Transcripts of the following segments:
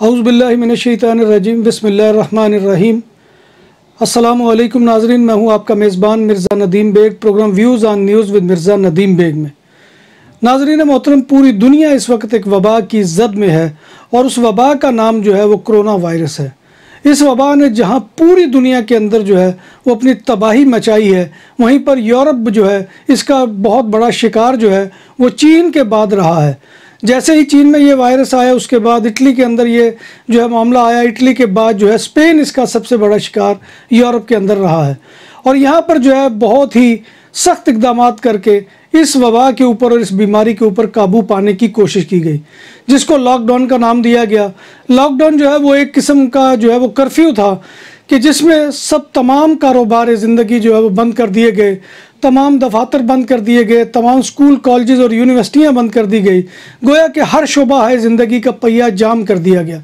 औज़ुबिल्लाहि मिनश्शैतानिर्रजीम बिस्मिल्लाहिर्रहमानिर्रहीम। अस्सलामु अलैकुम नाज़रीन, मैं हूं आपका मेज़बान Mirza Nadeem Beg. Programme views on news with Mirza Nadeem Beg में नाज़रीन मोहतरम, पूरी दुनिया इस वक्त एक वबा की ज़द में है और उस वबा का नाम जो है वो कोरोना वायरस है। इस वबा ने जहां पूरी दुनिया के अंदर जो है वो अपनी तबाही मचाई है, वहीं पर यूरोप जो है इसका बहुत बड़ा शिकार जो है वो चीन के बाद रहा है। जैसे ही चीन में ये वायरस आया उसके बाद इटली के अंदर ये जो है मामला आया, इटली के बाद जो है स्पेन इसका सबसे बड़ा शिकार यूरोप के अंदर रहा है। और यहाँ पर जो है बहुत ही सख्त इकदाम करके इस वबा के ऊपर और इस बीमारी के ऊपर काबू पाने की कोशिश की गई, जिसको लॉकडाउन का नाम दिया गया। लॉकडाउन जो है वो एक किस्म का जो है वो कर्फ्यू था कि जिसमें सब तमाम कारोबार ज़िंदगी जो है वो बंद कर दिए गए, तमाम दफातर बंद कर दिए गए, तमाम स्कूल कॉलेजेस और यूनिवर्सिटियां बंद कर दी गई। गोया कि हर शोबा है ज़िंदगी का पहिया जाम कर दिया गया।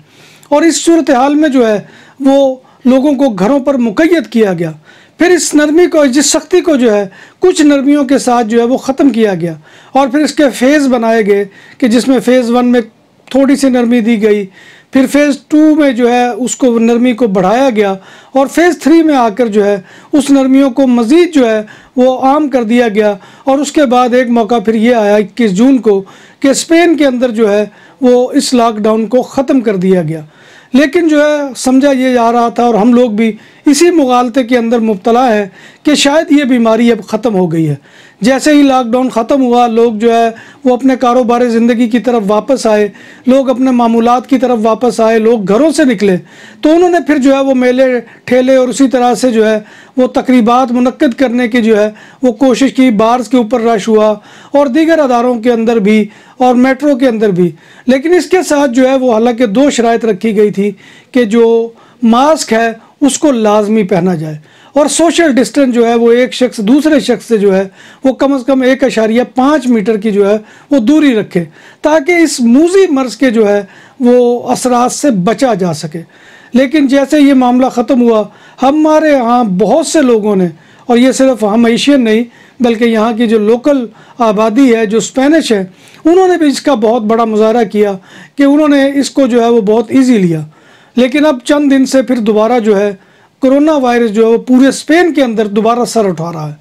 और इस सूरत हाल में जो है वो लोगों को घरों पर मुक़य्यद किया गया। फिर इस नरमी को, जिस सख्ती को जो है कुछ नरमियों के साथ जो है वो ख़त्म किया गया और फिर इसके फ़ेज़ बनाए गए कि जिसमें फ़ेज़ 1 में थोड़ी सी नरमी दी गई, फिर फ़ेज़ 2 में जो है उसको नरमी को बढ़ाया गया और फ़ेज़ 3 में आकर जो है उस नरमियों को मज़ीद जो है वो आम कर दिया गया। और उसके बाद एक मौका फिर ये आया 21 जून को कि स्पेन के अंदर जो है वो इस लॉकडाउन को ख़त्म कर दिया गया। लेकिन जो है समझा ये जा रहा था और हम लोग भी इसी मुगालते के अंदर मुब्तला है कि शायद ये बीमारी अब ख़त्म हो गई है। जैसे ही लॉकडाउन ख़त्म हुआ, लोग जो है वो अपने कारोबार ज़िंदगी की तरफ वापस आए, लोग अपने मामूलात की तरफ वापस आए, लोग घरों से निकले तो उन्होंने फिर जो है वो मेले ठेले और उसी तरह से जो है वो तकरीबात मुनक्किद करने की जो है वो कोशिश की। बार्स के ऊपर रश हुआ और दीगर अदारों के अंदर भी और मेट्रो के अंदर भी। लेकिन इसके साथ जो है वो हालांकि 2 शराइत रखी गई थी कि जो मास्क है उसको लाजमी पहना जाए और सोशल डिस्टेंस जो है वो एक शख्स दूसरे शख्स से जो है वो कम से कम 1.5 मीटर की जो है वो दूरी रखे, ताकि इस मूजी मर्ज के जो है वो असरात से बचा जा सके। लेकिन जैसे ये मामला ख़त्म हुआ, हमारे यहाँ बहुत से लोगों ने, और ये सिर्फ हम एशियन नहीं बल्कि यहाँ की जो लोकल आबादी है जो स्पेनिश है, उन्होंने भी इसका बहुत बड़ा मुजाहरा किया कि उन्होंने इसको जो है वो बहुत ईजी लिया। लेकिन अब चंद दिन से फिर दोबारा जो है कोरोना वायरस जो है वो पूरे स्पेन के अंदर दोबारा सर उठा रहा है।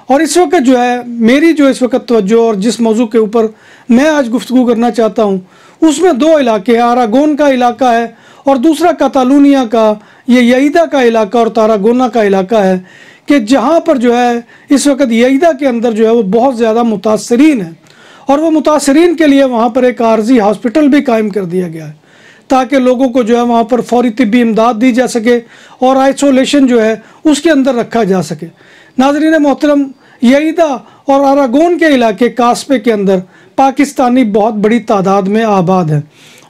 और इस वक्त जो है मेरी जो इस वक्त तवज्जो और जिस मौजू के ऊपर मैं आज गुफ्तगू करना चाहता हूँ उसमें 2 इलाके हैं। अरागोन का इलाका है और दूसरा कातालूनिया का ये येइदा का इलाका और तारागोना का इलाका है कि जहाँ पर जो है इस वक्त येइदा के अंदर जो है वो बहुत ज़्यादा मुतासरीन है और वो मुतासरीन के लिए वहाँ पर एक आर्जी हॉस्पिटल भी कायम कर दिया गया है ताकि लोगों को जो है वहाँ पर फौरी तिब्बी इमदाद दी जा सके और आइसोलेशन जो है उसके अंदर रखा जा सके। नाज़रीन मोहतरम, येइदा और अरागोन के इलाके कास्पे के अंदर पाकिस्तानी बहुत बड़ी तादाद में आबाद हैं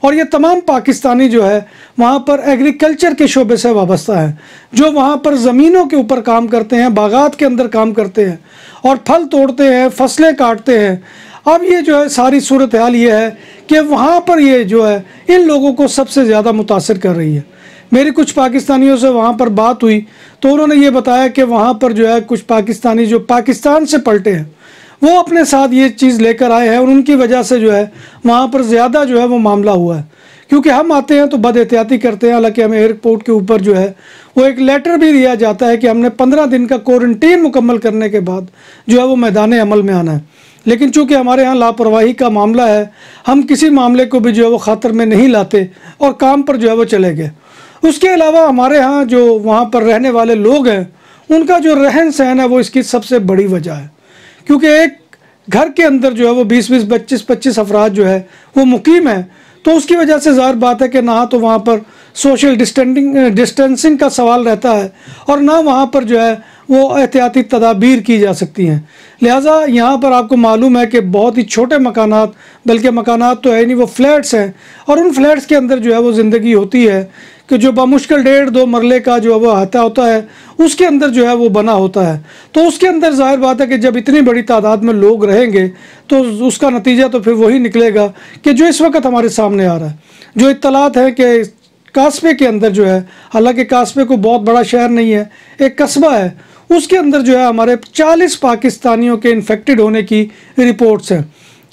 और ये तमाम पाकिस्तानी जो है वहाँ पर एग्रीकल्चर के शोबे से वाबस्ता है, जो वहाँ पर ज़मीनों के ऊपर काम करते हैं, बागात के अंदर काम करते हैं और फल तोड़ते हैं, फसलें काटते हैं। अब ये जो है सारी सूरत हाल ये है कि वहाँ पर ये जो है इन लोगों को सबसे ज़्यादा मुतासर कर रही है। मेरी कुछ पाकिस्तानियों से वहाँ पर बात हुई तो उन्होंने ये बताया कि वहाँ पर जो है कुछ पाकिस्तानी जो पाकिस्तान से पलटे हैं वो अपने साथ ये चीज़ लेकर आए हैं और उनकी वजह से जो है वहाँ पर ज़्यादा जो है वो मामला हुआ है। क्योंकि हम आते हैं तो बदएहतियाती करते हैं, हालांकि हमें एयरपोर्ट के ऊपर जो है वो एक लेटर भी दिया जाता है कि हमने 15 दिन का क्वारंटीन मुकम्मल करने के बाद जो है वो मैदान अमल में आना है। लेकिन चूँकि हमारे यहाँ लापरवाही का मामला है, हम किसी मामले को भी जो है वो ख़ातर में नहीं लाते और काम पर जो है वो चले गए। उसके अलावा हमारे यहाँ जो वहाँ पर रहने वाले लोग हैं उनका जो रहन सहन है वो इसकी सबसे बड़ी वजह है। क्योंकि एक घर के अंदर जो है वो 20-20, 25-25 अफराद जो है वो मुकीम है, तो उसकी वजह से ज़ाहिर बात है कि ना तो वहाँ पर सोशल डिस्टेंसिंग का सवाल रहता है और ना वहाँ पर जो है वो एहतियाती तदाबीर की जा सकती हैं। लिहाजा यहाँ पर आपको मालूम है कि बहुत ही छोटे मकानात, बल्कि मकानात तो है नहीं, वो फ्लैट्स हैं और उन फ्लैट्स के अंदर जो है वो ज़िंदगी होती है कि जो बामुश्किल 1.5-2 मरले का जो है वो अहाता होता है उसके अंदर जो है वो बना होता है। तो उसके अंदर ज़ाहिर बात है कि जब इतनी बड़ी तादाद में लोग रहेंगे तो उसका नतीजा तो फिर वही निकलेगा कि जो इस वक्त हमारे सामने आ रहा है। जो इत्तलात है कि कास्बे के अंदर जो है, हालांकि कास्बे को बहुत बड़ा शहर नहीं है, एक कस्बा है, उसके अंदर जो है हमारे 40 पाकिस्तानियों के इन्फेक्टेड होने की रिपोर्ट्स हैं।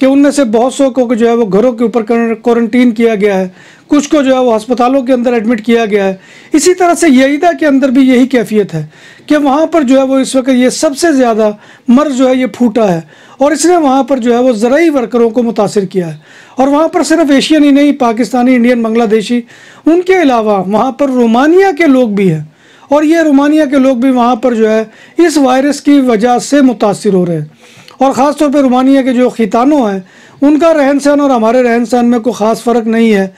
कि उनमें से बहुत सौ को जो है वो घरों के ऊपर क्वारंटीन किया गया है, कुछ को जो है वो अस्पतालों के अंदर एडमिट किया गया है। इसी तरह से येईदा के अंदर भी यही कैफियत है कि वहाँ पर जो है वो इस वक्त ये सबसे ज़्यादा मर्ज जो है ये फूटा है, और इसने वहाँ पर जो है वो ज़राई वर्करों को मुतासिर किया है। और वहाँ पर सिर्फ एशियन ही नहीं, पाकिस्तानी, इंडियन, बांग्लादेशी, उनके अलावा वहाँ पर रोमानिया के लोग भी हैं, और ये रोमानिया के लोग भी वहाँ पर जो है इस वायरस की वजह से मुतासिर हो रहे हैं। और ख़ास तौर पे रोमानिया के जो खितानों हैं उनका रहन सहन और हमारे रहन सहन में कोई ख़ास फ़र्क नहीं है।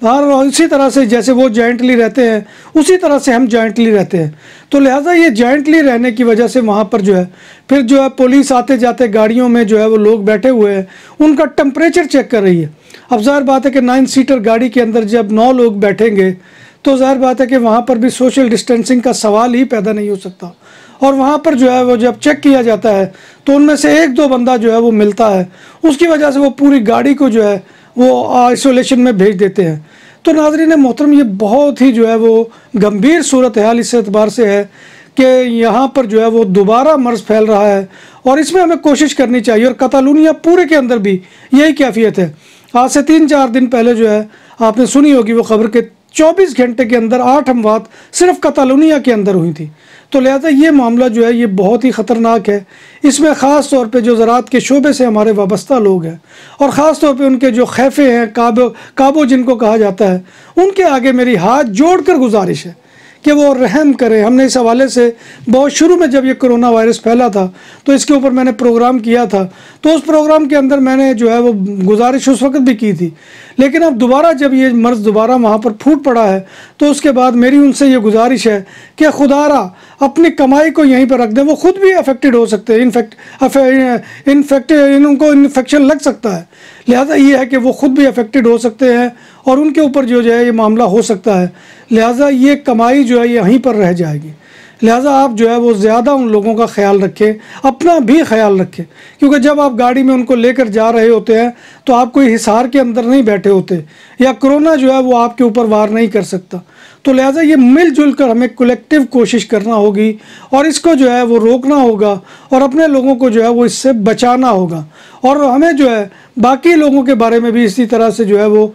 और इसी तरह से जैसे वो जॉइंटली रहते हैं उसी तरह से हम जॉइंटली रहते हैं। तो लिहाजा ये जॉइंटली रहने की वजह से वहाँ पर जो है फिर जो है पुलिस आते जाते गाड़ियों में जो है वो लोग बैठे हुए हैं, उनका टेम्परेचर चेक कर रही है। अब ज़ाहिर बात है कि 9 सीटर गाड़ी के अंदर जब 9 लोग बैठेंगे तो ज़ाहिर बात है कि वहाँ पर भी सोशल डिस्टेंसिंग का सवाल ही पैदा नहीं हो सकता। और वहाँ पर जो है वो जब चेक किया जाता है तो उनमें से 1-2 बंदा जो है वो मिलता है, उसकी वजह से वो पूरी गाड़ी को जो है वो आइसोलेशन में भेज देते हैं। तो नाज़रीन मोहतरम, ये बहुत ही जो है वो गंभीर सूरत हाल इस एतबार से है कि यहाँ पर जो है वो दोबारा मर्ज़ फैल रहा है, और इसमें हमें कोशिश करनी चाहिए। और कतालूनिया पूरे के अंदर भी यही कैफियत है। आज से 3-4 दिन पहले जो है आपने सुनी होगी वो खबर के 24 घंटे के अंदर 8 अमवात सिर्फ कतालूनिया के अंदर हुई थी। तो लिहाजा ये मामला जो है ये बहुत ही ख़तरनाक है। इसमें ख़ास तौर पे जो ज़राअत के शोबे से हमारे वाबस्ता लोग हैं, और ख़ास तौर पे उनके जो खैफे हैं, काबो जिनको कहा जाता है, उनके आगे मेरी हाथ जोड़कर गुजारिश है कि वो रहम करें। हमने इस हवाले से बहुत शुरू में जब ये कोरोना वायरस फैला था तो इसके ऊपर मैंने प्रोग्राम किया था, तो उस प्रोग्राम के अंदर मैंने जो है वो गुजारिश उस वक्त भी की थी। लेकिन अब दोबारा जब ये मर्ज़ दोबारा वहाँ पर फूट पड़ा है तो उसके बाद मेरी उनसे ये गुजारिश है कि खुदारा अपनी कमाई को यहीं पर रख दें। वो खुद भी अफेक्टेड हो सकते हैं, इनको इन्फेक्शन लग सकता है। लिहाजा ये है कि वो खुद भी अफेक्टेड हो सकते हैं और उनके ऊपर जो है ये मामला हो सकता है। लिहाजा ये कमाई जो है यहीं पर रह जाएगी। लिहाजा आप जो है वो ज़्यादा उन लोगों का ख्याल रखें, अपना भी ख्याल रखें, क्योंकि जब आप गाड़ी में उनको लेकर जा रहे होते हैं तो आप कोई हिसार के अंदर नहीं बैठे होते, या कोरोना जो है वो आपके ऊपर वार नहीं कर सकता। तो लिहाजा ये मिलजुल कर हमें कलेक्टिव कोशिश करना होगी और इसको जो है वो रोकना होगा और अपने लोगों को जो है वो इससे बचाना होगा। और हमें जो है बाकी लोगों के बारे में भी इसी तरह से जो है वो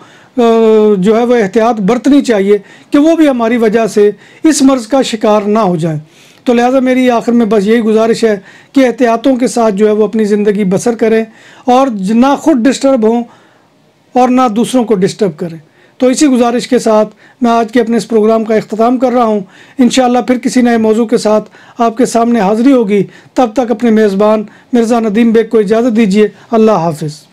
एहतियात बरतनी चाहिए कि वो भी हमारी वजह से इस मर्ज़ का शिकार ना हो जाए। तो लिहाजा मेरी आखिर में बस यही गुजारिश है कि एहतियातों के साथ जो है वो अपनी ज़िंदगी बसर करें और ना खुद डिस्टर्ब हों और ना दूसरों को डिस्टर्ब करें। तो इसी गुजारिश के साथ मैं आज के अपने इस प्रोग्राम का इख्तिताम कर रहा हूँ। इंशाअल्लाह फिर किसी नए मौजू के साथ आपके सामने हाज़िरी होगी। तब तक अपने मेज़बान मिर्ज़ा नदीम बेग को इजाज़त दीजिए। अल्लाह हाफ़िज़।